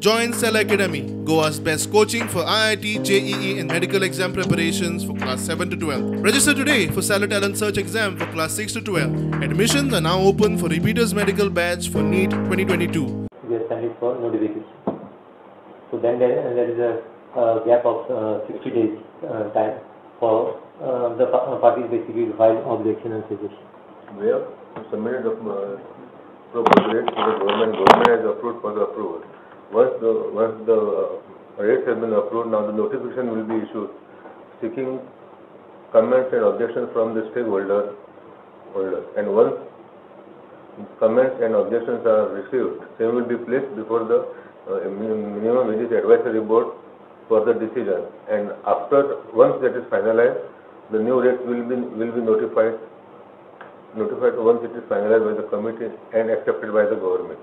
Join Cell Academy, Goa's best coaching for IIT, JEE and medical exam preparations for class 7 to 12. Register today for Salary Talent Search exam for class 6 to 12. Admissions are now open for repeaters medical batch for NEET 2022. We are sending for notification. So then there is a gap of 60 days time for the parties basically to file objection and suggestion. We have submitted the proposed rates to the government. Government has approved for the approval. Once the rates have been approved, now the notification will be issued seeking comments and objections from the stakeholders. And once comments and objections are received, they will be placed before the minimum wages advisory board for the decision. And once that is finalized, the new rates will be notified once it is finalized by the committee and accepted by the government.